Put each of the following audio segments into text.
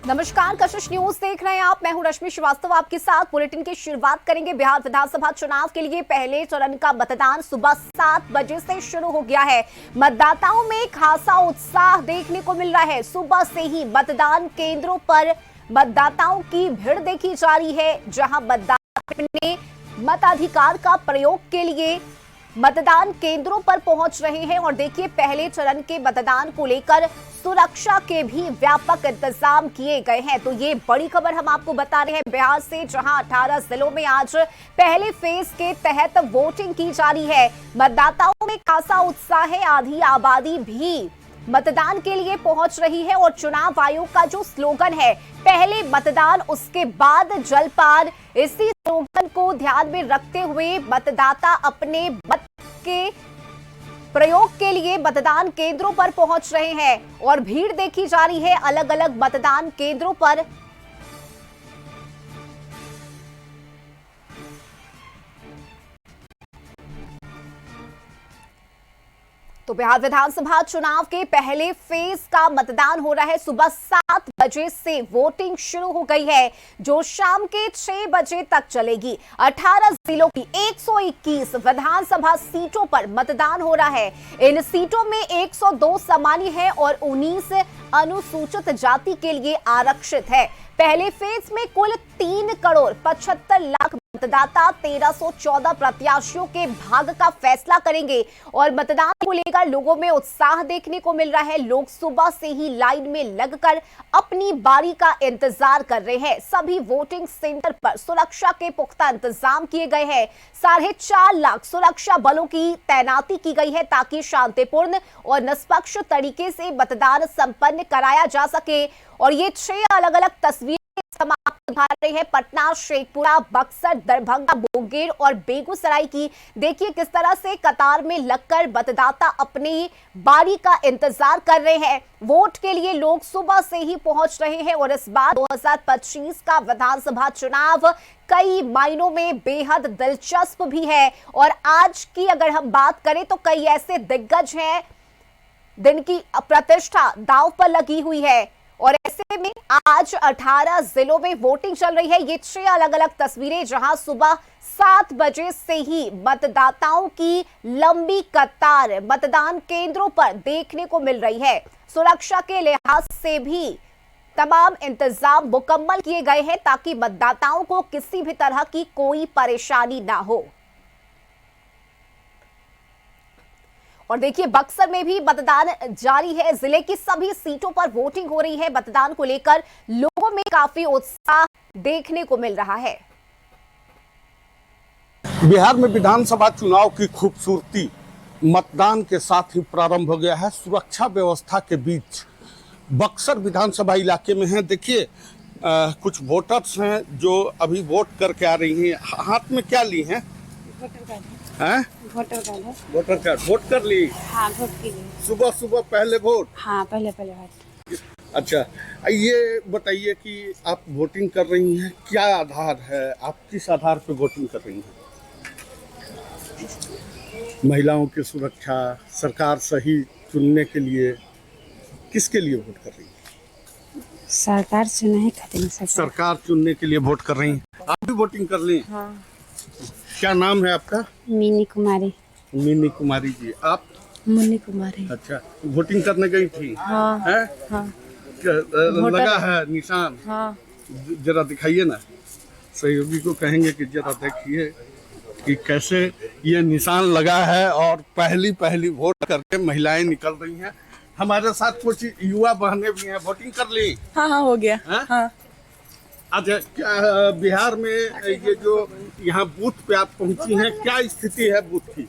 नमस्कार, कशिश न्यूज देख रहे हैं आप। मैं हूं रश्मि श्रीवास्तव आपके साथ। बुलेटिन की शुरुआत करेंगे। बिहार विधानसभा चुनाव के लिए पहले चरण का मतदान सुबह 7 बजे से शुरू हो गया है। मतदाताओं में खासा उत्साह देखने को मिल रहा है। सुबह से ही मतदान केंद्रों पर मतदाताओं की भीड़ देखी जा रही है, जहां मतदाता अपने मताधिकार का प्रयोग के लिए मतदान केंद्रों पर पहुंच रहे हैं। और देखिए, पहले चरण के मतदान को लेकर सुरक्षा के भी व्यापक इंतजाम किए गए हैं। तो ये बड़ी खबर हम आपको बता रहे हैं बिहार से, जहां 18 जिलों में आज पहले फेज के तहत वोटिंग की जा रही है। मतदाताओं में खासा उत्साह है। आधी आबादी भी मतदान के लिए पहुंच रही है। और चुनाव आयोग का जो स्लोगन है, पहले मतदान उसके बाद जलपान, इसी स्लोगन को ध्यान में रखते हुए मतदाता अपने मत के प्रयोग के लिए मतदान केंद्रों पर पहुंच रहे हैं और भीड़ देखी जा रही है अलग अलग मतदान केंद्रों पर। तो बिहार विधानसभा चुनाव के पहले फेज का मतदान हो रहा है। सुबह 7 बजे से वोटिंग शुरू हो गई है, जो शाम के 6 बजे तक चलेगी। 18 जिलों की 121 विधानसभा सीटों पर मतदान हो रहा है। इन सीटों में 102 सामान्य है और 19 अनुसूचित जाति के लिए आरक्षित है। पहले फेज में कुल 3,75,00,000 मतदाता 1,314 प्रत्याशियों के भाग्य का फैसला करेंगे। और मतदान को लेकर लोगों में उत्साह देखने को मिल रहा है। लोग सुबह से ही लाइन में लगकर अपनी बारी का इंतजार कर रहे हैं। सभी वोटिंग सेंटर पर सुरक्षा के पुख्ता इंतजाम किए गए हैं। 4.5 लाख सुरक्षा बलों की तैनाती की गई है, ताकि शांतिपूर्ण और निष्पक्ष तरीके से मतदान संपन्न कराया जा सके। और ये 6 अलग अलग तस्वीरें समाप्त दिखा रहे हैं पटना, शेखपुरा, बक्सर, दरभंगा, मुंगेर और बेगूसराय की। देखिए किस तरह से कतार में लगकर मतदाता अपनी बारी का इंतजार कर रहे हैं। वोट के लिए लोग सुबह से ही पहुंच रहे हैं। और इस बार 2025 का विधानसभा चुनाव कई मायनों में बेहद दिलचस्प भी है। और आज की अगर हम बात करें तो कई ऐसे दिग्गज हैं दिन की प्रतिष्ठा दांव पर लगी हुई है। और ऐसे में आज 18 जिलों में वोटिंग चल रही है। ये 6 अलग अलग तस्वीरें, जहां सुबह 7 बजे से ही मतदाताओं की लंबी कतार मतदान केंद्रों पर देखने को मिल रही है। सुरक्षा के लिहाज से भी तमाम इंतजाम मुकम्मल किए गए हैं, ताकि मतदाताओं को किसी भी तरह की कोई परेशानी ना हो। और देखिए, बक्सर में भी मतदान जारी है। जिले की सभी सीटों पर वोटिंग हो रही है। मतदान को लेकर लोगों में काफी उत्साह देखने को मिल रहा है। बिहार में विधानसभा चुनाव की खूबसूरती मतदान के साथ ही प्रारंभ हो गया है। सुरक्षा व्यवस्था के बीच बक्सर विधानसभा इलाके में है। देखिए, कुछ वोटर्स हैं जो अभी वोट करके आ रही हैं। हाथ में क्या ली हैं? वोटर कार्ड है। Voter card. वोट कर ली? हाँ, वोट के लिए। सुबह सुबह पहले वोट? हाँ, पहले वोट। अच्छा, ये बताइए कि आप वोटिंग कर रही हैं, क्या आधार है? आप किस आधार पर वोटिंग कर रही हैं? महिलाओं की सुरक्षा, सरकार सही चुनने के लिए, किसके लिए वोट कर रही हैं? सरकार से नहीं खाते। सरकार चुनने के लिए वोट कर रही हैं। आप भी वोटिंग कर ली? हाँ। क्या नाम है आपका? मीनी कुमारी। मीनी कुमारी जी। आप? मुन्नी कुमारी। अच्छा, वोटिंग करने गई थी? हाँ। है? हाँ। लगा है निशान? हाँ। जरा दिखाइए ना। सहयोगी को कहेंगे कि जरा देखिए कि कैसे ये निशान लगा है। और पहली वोट करके महिलाएं निकल रही हैं। हमारे साथ कुछ युवा बहनें भी हैं। वोटिंग कर ली? हाँ हाँ, हो गया। हाँ। अच्छा, बिहार में ये जो यहाँ बूथ पे आप पहुँची हैं, क्या स्थिति है बूथ की?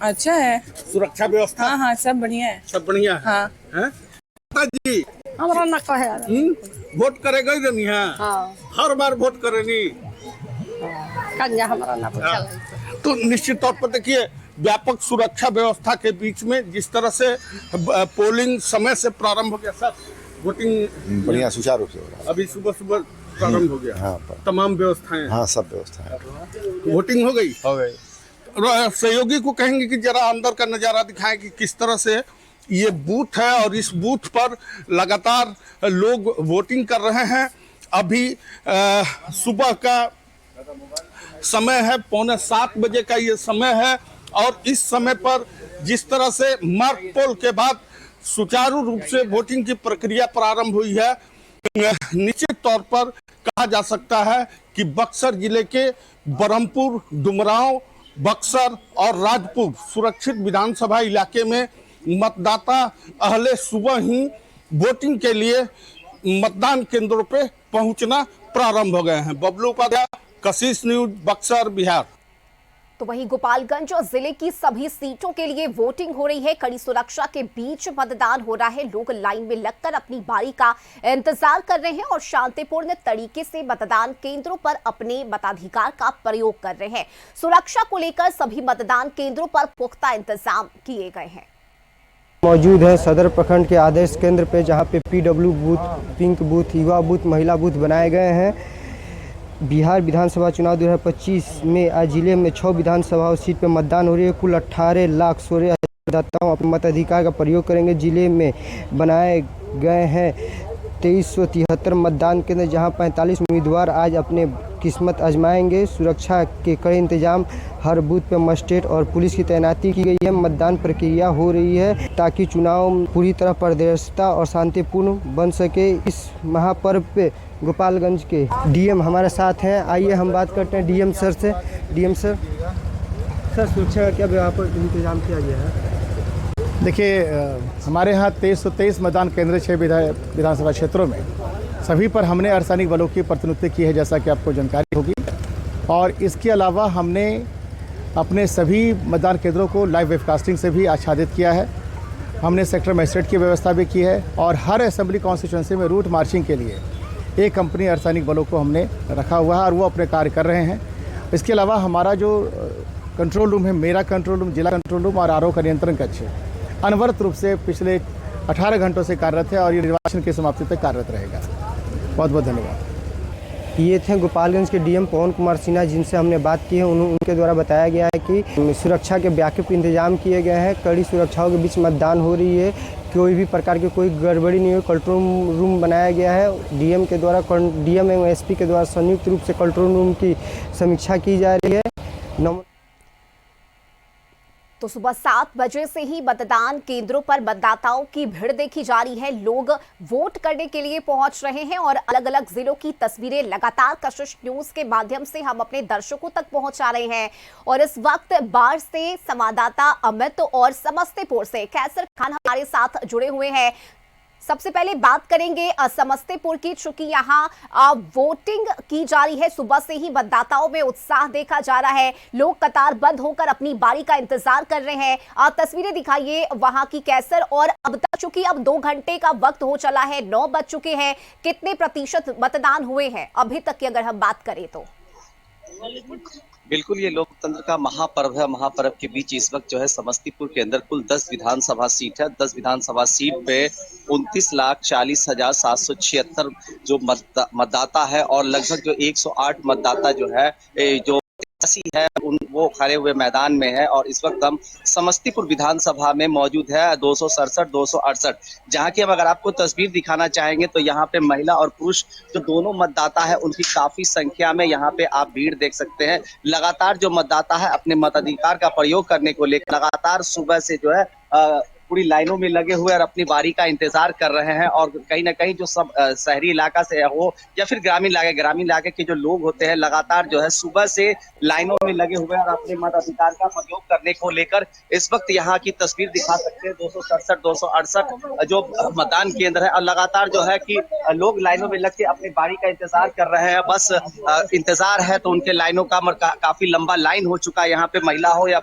अच्छा है। सुरक्षा व्यवस्था? हाँ हाँ, सब बढ़िया है। सब बढ़िया है। हाँ। हैं? जी, हमारा न कहे वोट करेगा ही नहीं है? हाँ। हर बार वोट करेनी? कन्या हमारा न तो निश्चित तौर पर देखिए, व्यापक सुरक्षा व्यवस्था के बीच में जिस तरह से पोलिंग समय से प्रारंभ हो गया, सर वोटिंग बढ़िया सुचारू रूप से हो रहा है। अभी सुबह सुबह प्रारंभ हो गया। हाँ, तमाम व्यवस्थाएं? हाँ, सब व्यवस्था है। वोटिंग हो गई? हो गई। सहयोगी को कहेंगे कि जरा अंदर का नजारा दिखाएं कि किस तरह से ये बूथ है और इस बूथ पर लगातार लोग वोटिंग कर रहे हैं। अभी सुबह का समय है, 6:45 बजे का ये समय है और इस समय पर जिस तरह से मार्क पोल के बाद सुचारू रूप से वोटिंग की प्रक्रिया प्रारंभ हुई है, निश्चित तौर पर कहा जा सकता है कि बक्सर जिले के बरहमपुर, डुमरांव, बक्सर और राजपुर सुरक्षित विधानसभा इलाके में मतदाता अहले सुबह ही वोटिंग के लिए मतदान केंद्रों पे पहुंचना प्रारंभ हो गए हैं। बबलू उपाध्याय, कशिश न्यूज, बक्सर, बिहार। तो वहीं गोपालगंज और जिले की सभी सीटों के लिए वोटिंग हो रही है। कड़ी सुरक्षा के बीच मतदान हो रहा है। लोग लाइन में लगकर अपनी बारी का इंतजार कर रहे हैं और शांतिपूर्ण तरीके से मतदान केंद्रों पर अपने मताधिकार का प्रयोग कर रहे हैं। सुरक्षा को लेकर सभी मतदान केंद्रों पर पुख्ता इंतजाम किए गए हैं। मौजूद है सदर प्रखंड के आदर्श केंद्र पे, जहाँ पे PW बूथ, पिंक बूथ, युवा बूथ, महिला बूथ बनाए गए हैं। बिहार विधानसभा चुनाव 2025 में आज जिले में 6 विधानसभा सीट पर मतदान हो रही है। कुल 18,16,000 मतदाताओं अपने मताधिकार का प्रयोग करेंगे। जिले में बनाए गए हैं 2373 मतदान केंद्र, जहां 45 उम्मीदवार आज अपने किस्मत आजमाएंगे। सुरक्षा के कड़े इंतजाम, हर बूथ पर मजिस्ट्रेट और पुलिस की तैनाती की गई है। मतदान प्रक्रिया हो रही है ताकि चुनाव पूरी तरह पारदर्शिता और शांतिपूर्ण बन सके। इस महापर्व पे गोपालगंज के DM हमारे साथ हैं। आइए हम बात करते हैं DM सर से। DM सर, सुरक्षा का क्या व्यापक इंतजाम किया गया है? देखिए, हमारे यहाँ 2323 मतदान केंद्र 6 विधानसभा क्षेत्रों में सभी पर हमने अर्धसैनिक बलों की प्रतिनियुक्ति की है, जैसा कि आपको जानकारी होगी। और इसके अलावा हमने अपने सभी मतदान केंद्रों को लाइव वेबकास्टिंग से भी आच्छादित किया है। हमने सेक्टर मजिस्ट्रेट की व्यवस्था भी की है और हर असेंबली कॉन्स्टिट्यूंसी में रूट मार्चिंग के लिए एक कंपनी अर्धसैनिक बलों को हमने रखा हुआ है और वो अपने कार्य कर रहे हैं। इसके अलावा हमारा जो कंट्रोल रूम है, मेरा कंट्रोल रूम, जिला कंट्रोल रूम और RO का नियंत्रण कक्ष अनवरत रूप से पिछले 18 घंटों से कार्यरत है और ये निर्वाचन की समाप्ति तक कार्यरत रहेगा। बहुत बहुत धन्यवाद। ये थे गोपालगंज के DM पवन कुमार सिन्हा, जिनसे हमने बात की है। उनके द्वारा बताया गया है कि सुरक्षा के व्यापक इंतजाम किए गए हैं। कड़ी सुरक्षाओं के बीच मतदान हो रही है। कोई भी प्रकार की कोई गड़बड़ी नहीं हो। कंट्रोल रूम बनाया गया है। DM के द्वारा, DM एवं SP के द्वारा संयुक्त रूप से कंट्रोल रूम की समीक्षा की जा रही है। तो सुबह 7 बजे से ही मतदान केंद्रों पर मतदाताओं की भीड़ देखी जा रही है। लोग वोट करने के लिए पहुंच रहे हैं और अलग अलग जिलों की तस्वीरें लगातार कशिश न्यूज के माध्यम से हम अपने दर्शकों तक पहुंचा रहे हैं। और इस वक्त बाढ़ से संवाददाता अमित और समस्तीपुर से कैसर खान हमारे साथ जुड़े हुए हैं। सबसे पहले बात करेंगे समस्तीपुर की, चूंकि यहाँ वोटिंग की जा रही है। सुबह से ही मतदाताओं में उत्साह देखा जा रहा है। लोग कतारबद्ध होकर अपनी बारी का इंतजार कर रहे हैं। आप तस्वीरें दिखाइए वहां की कैसर। और अब तक चूंकि अब 2 घंटे का वक्त हो चला है, 9 बज चुके हैं, कितने प्रतिशत मतदान हुए हैं अभी तक की अगर हम बात करें तो? बिल्कुल, ये लोकतंत्र का महापर्व है। महापर्व के बीच इस वक्त जो है समस्तीपुर के अंदर कुल 10 विधानसभा सीट है। 10 विधानसभा सीट पे 29,40,776 जो मतदाता है और लगभग जो 108 मतदाता जो है जो है वो खड़े हुए मैदान में है। और इस वक्त हम समस्तीपुर विधानसभा में मौजूद है 267, 268, जहां की हम अगर आपको तस्वीर दिखाना चाहेंगे तो यहाँ पे महिला और पुरुष जो दोनों मतदाता है उनकी काफी संख्या में यहाँ पे आप भीड़ देख सकते हैं। लगातार जो मतदाता है अपने मताधिकार का प्रयोग करने को लेकर लगातार सुबह से जो है पूरी लाइनों में लगे हुए और अपनी बारी का इंतजार कर रहे हैं। और कहीं ना कहीं जो सब शहरी इलाका से हो या फिर ग्रामीण इलाके के जो लोग होते हैं लगातार जो है सुबह से लाइनों में लगे हुए और अपने मताधिकार का प्रयोग करने को लेकर इस वक्त यहाँ की तस्वीर दिखा सकते हैं। 267, 268 जो मतदान केंद्र है और लगातार जो है कि लोग लाइनों में लग के अपनी बारी का इंतजार कर रहे हैं। बस इंतजार है तो उनके लाइनों का काफी लंबा लाइन हो चुका है। यहाँ पे महिला हो या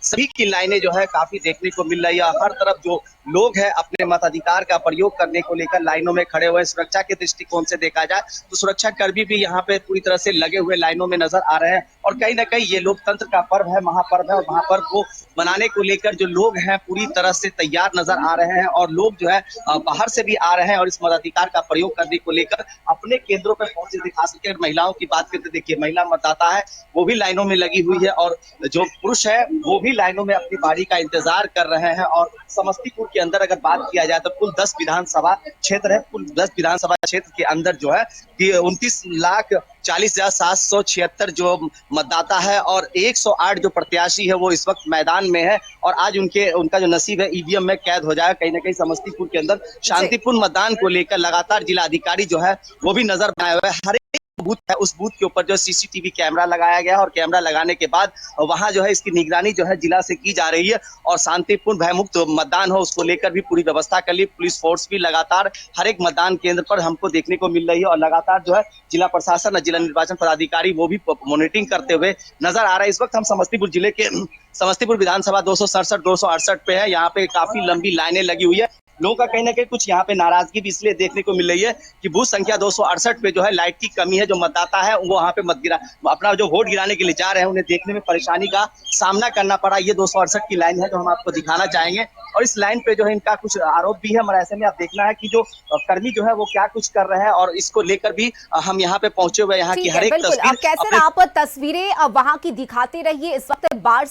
सभी की लाइनें जो है काफी देखने को मिल रही है। हर तरफ जो लोग हैं अपने मताधिकार का प्रयोग करने को लेकर लाइनों में खड़े हुए। सुरक्षा के दृष्टिकोण से देखा जाए तो सुरक्षा कर्मी भी यहाँ पे पूरी तरह से लगे हुए लाइनों में नजर आ रहे हैं। और कहीं ना कहीं ये लोकतंत्र का पर्व है, महापर्व है और महापर्व को मनाने को लेकर जो लोग हैं पूरी तरह से तैयार नजर आ रहे हैं। और लोग जो है बाहर से भी आ रहे हैं और इस मताधिकार का प्रयोग करने को लेकर अपने केंद्रों पर पहुंचे दिखा सके। महिलाओं की बात करते देखिए, महिला मतदाता है वो भी लाइनों में लगी हुई है और जो पुरुष है वो भी लाइनों में अपनी बारी का इंतजार कर रहे हैं। और समस्तीपुर के अंदर अगर बात किया जाए तो कुल 10 विधानसभा क्षेत्र है। कुल 10 विधानसभा क्षेत्र के अंदर जो है कि 29,40,776 जो मतदाता है और 108 जो प्रत्याशी है वो इस वक्त मैदान में है। और आज उनका जो नसीब है ईवीएम में कैद हो जाए। कहीं ना कहीं समस्तीपुर के अंदर शांतिपूर्ण मतदान को लेकर लगातार जिला अधिकारी जो है वो भी नजर बनाए हुए। हर बूथ है, उस बूथ के ऊपर जो सीसीटीवी कैमरा लगाया गया है और कैमरा लगाने के बाद वहां जो है इसकी निगरानी जो है जिला से की जा रही है और शांतिपूर्ण भयमुक्त मतदान हो उसको लेकर भी पूरी व्यवस्था कर ली। पुलिस फोर्स भी लगातार हर एक मतदान केंद्र पर हमको देखने को मिल रही है और लगातार जो है जिला प्रशासन और जिला निर्वाचन पदाधिकारी वो भी मॉनिटरिंग करते हुए नजर आ रहा है। इस वक्त हम समस्तीपुर जिले के समस्तीपुर विधानसभा 267-268 पे है। यहाँ पे काफी लंबी लाइनें लगी हुई है। लोगों का कहीं ना कहीं कुछ यहाँ पे नाराजगी भी इसलिए देखने को मिल रही है कि बूथ संख्या 268 पे जो है लाइट की कमी है। जो मतदाता है वो वहाँ पे अपना जो वोट गिराने के लिए जा रहे हैं उन्हें देखने में परेशानी का सामना करना पड़ा। ये 268 की लाइन है जो हम आपको दिखाना चाहेंगे और इस लाइन पे जो है इनका कुछ आरोप भी है। मगर ऐसे में आप देखना है कि जो कर्मी जो है वो क्या कुछ कर रहे हैं और इसको लेकर भी हम यहाँ पे पहुंचे हुए यहाँ की हर एक तस्वीर कैसे आप तस्वीरें वहां की दिखाते रहिए। इस वक्त बाढ़